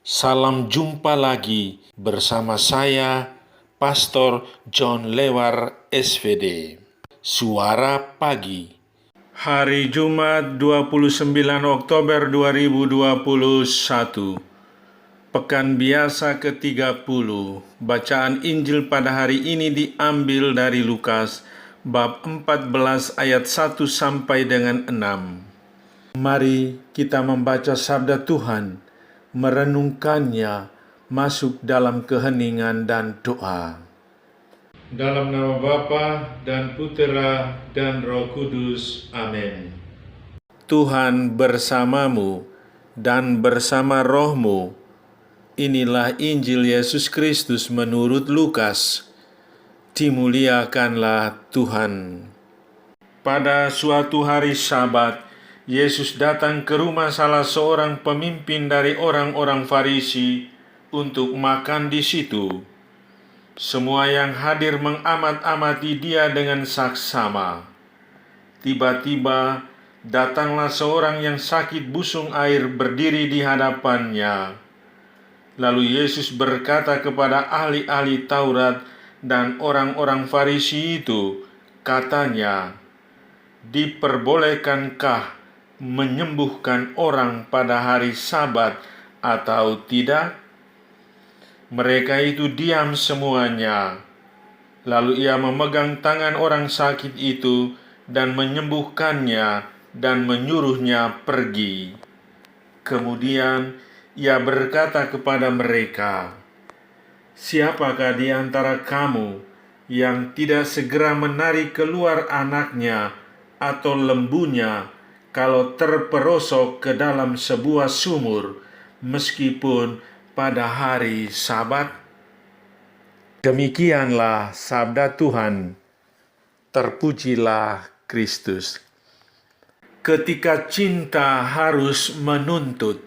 Salam jumpa lagi bersama saya, Pastor John Lewar SVD. Suara Pagi. Hari Jumat 29 Oktober 2021. Pekan biasa ke-30. Bacaan Injil pada hari ini diambil dari Lukas bab 14 ayat 1 sampai dengan 6. Mari kita membaca sabda Tuhan, merenungkannya, masuk dalam keheningan dan doa. Dalam nama Bapa dan Putera dan Roh Kudus. Amin. Tuhan bersamamu dan bersama rohmu. Inilah Injil Yesus Kristus menurut Lukas. Dimuliakanlah Tuhan. Pada suatu hari Sabat, Yesus datang ke rumah salah seorang pemimpin dari orang-orang Farisi untuk makan di situ. Semua yang hadir mengamat-amati dia dengan saksama. Tiba-tiba datanglah seorang yang sakit busung air berdiri di hadapannya. Lalu Yesus berkata kepada ahli-ahli Taurat dan orang-orang Farisi itu, katanya, "Diperbolehkankah menyembuhkan orang pada hari Sabat atau tidak?" Mereka itu diam semuanya. Lalu ia memegang tangan orang sakit itu dan menyembuhkannya dan menyuruhnya pergi. Kemudian ia berkata kepada mereka, "Siapakah di antara kamu yang tidak segera menarik keluar anaknya atau lembunya kalau terperosok ke dalam sebuah sumur, meskipun pada hari Sabat?" Demikianlah sabda Tuhan. Terpujilah Kristus. Ketika cinta harus menuntut.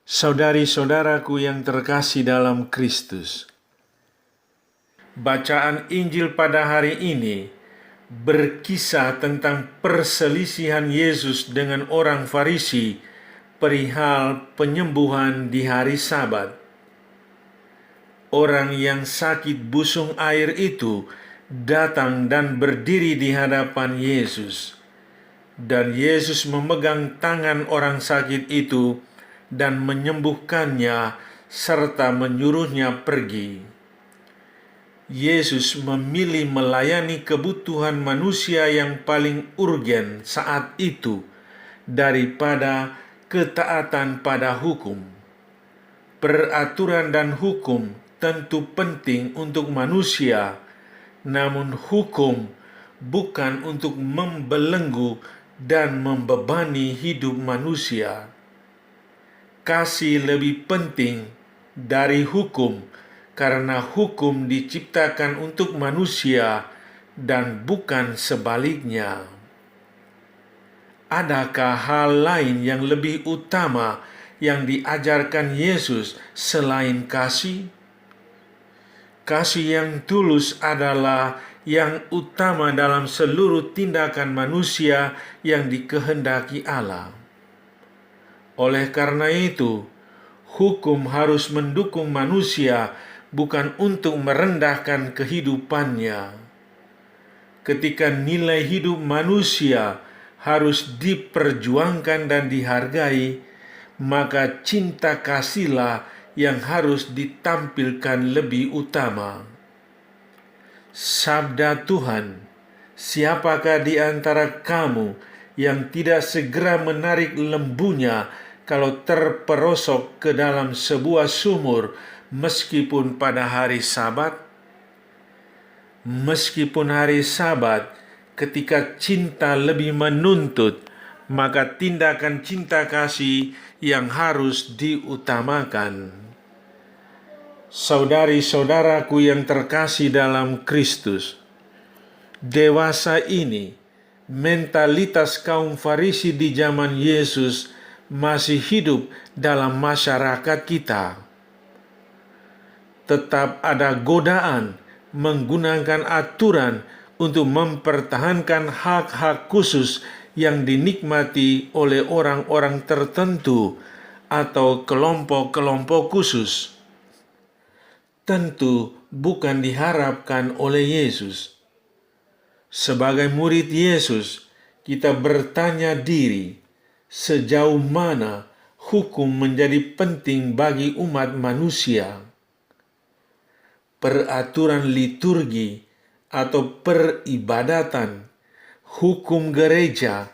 Saudari-saudaraku yang terkasih dalam Kristus, bacaan Injil pada hari ini berkisah tentang perselisihan Yesus dengan orang Farisi perihal penyembuhan di hari Sabat. Orang yang sakit busung air itu datang dan berdiri di hadapan Yesus, dan Yesus memegang tangan orang sakit itu dan menyembuhkannya serta menyuruhnya pergi. Yesus memilih melayani kebutuhan manusia yang paling urgen saat itu daripada ketaatan pada hukum. Peraturan dan hukum tentu penting untuk manusia, namun hukum bukan untuk membelenggu dan membebani hidup manusia. Kasih lebih penting dari hukum, karena hukum diciptakan untuk manusia dan bukan sebaliknya. Adakah hal lain yang lebih utama yang diajarkan Yesus selain kasih? Kasih yang tulus adalah yang utama dalam seluruh tindakan manusia yang dikehendaki Allah. Oleh karena itu, hukum harus mendukung manusia, bukan untuk merendahkan kehidupannya. Ketika nilai hidup manusia harus diperjuangkan dan dihargai, maka cinta kasihlah yang harus ditampilkan lebih utama. Sabda Tuhan, "Siapakah di antara kamu yang tidak segera menarik lembunya kalau terperosok ke dalam sebuah sumur, meskipun pada hari Sabat?" Meskipun hari Sabat, ketika cinta lebih menuntut, maka tindakan cinta kasih yang harus diutamakan. Saudari-saudaraku yang terkasih dalam Kristus, dewasa ini mentalitas kaum Farisi di zaman Yesus masih hidup dalam masyarakat kita. Tetap ada godaan menggunakan aturan untuk mempertahankan hak-hak khusus yang dinikmati oleh orang-orang tertentu atau kelompok-kelompok khusus. Tentu bukan diharapkan oleh Yesus. Sebagai murid Yesus, kita bertanya diri, sejauh mana hukum menjadi penting bagi umat manusia. Peraturan liturgi atau peribadatan, hukum gereja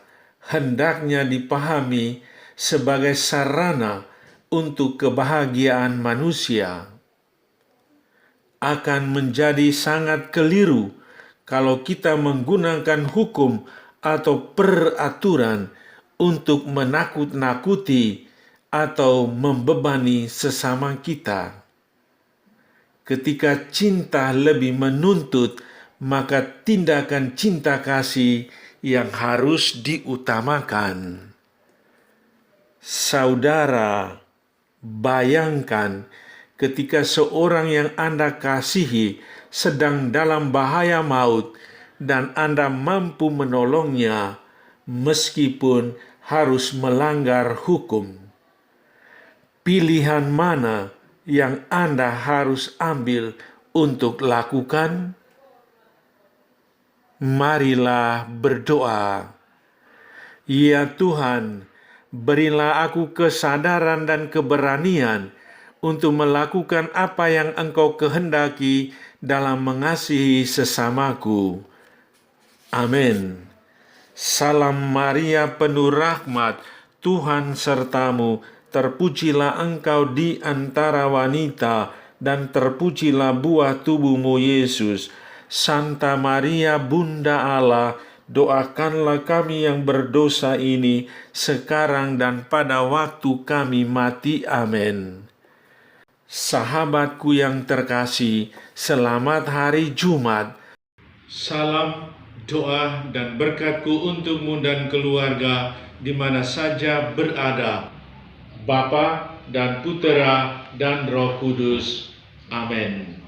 hendaknya dipahami sebagai sarana untuk kebahagiaan manusia. Akan menjadi sangat keliru kalau kita menggunakan hukum atau peraturan untuk menakut-nakuti atau membebani sesama kita. Ketika cinta lebih menuntut, maka tindakan cinta kasih yang harus diutamakan. Saudara, bayangkan ketika seorang yang Anda kasihi sedang dalam bahaya maut dan Anda mampu menolongnya meskipun harus melanggar hukum. Pilihan mana yang Anda harus ambil untuk lakukan? Marilah berdoa. Ya Tuhan, berilah aku kesadaran dan keberanian untuk melakukan apa yang Engkau kehendaki dalam mengasihi sesamaku. Amin. Salam Maria penuh rahmat, Tuhan sertamu, terpujilah engkau di antara wanita, dan terpujilah buah tubuhmu Yesus. Santa Maria Bunda Allah, doakanlah kami yang berdosa ini, sekarang dan pada waktu kami mati. Amin. Sahabatku yang terkasih, selamat hari Jumat. Salam, doa, dan berkatku untukmu dan keluarga di mana saja berada. Bapa dan Putera dan Roh Kudus. Amin.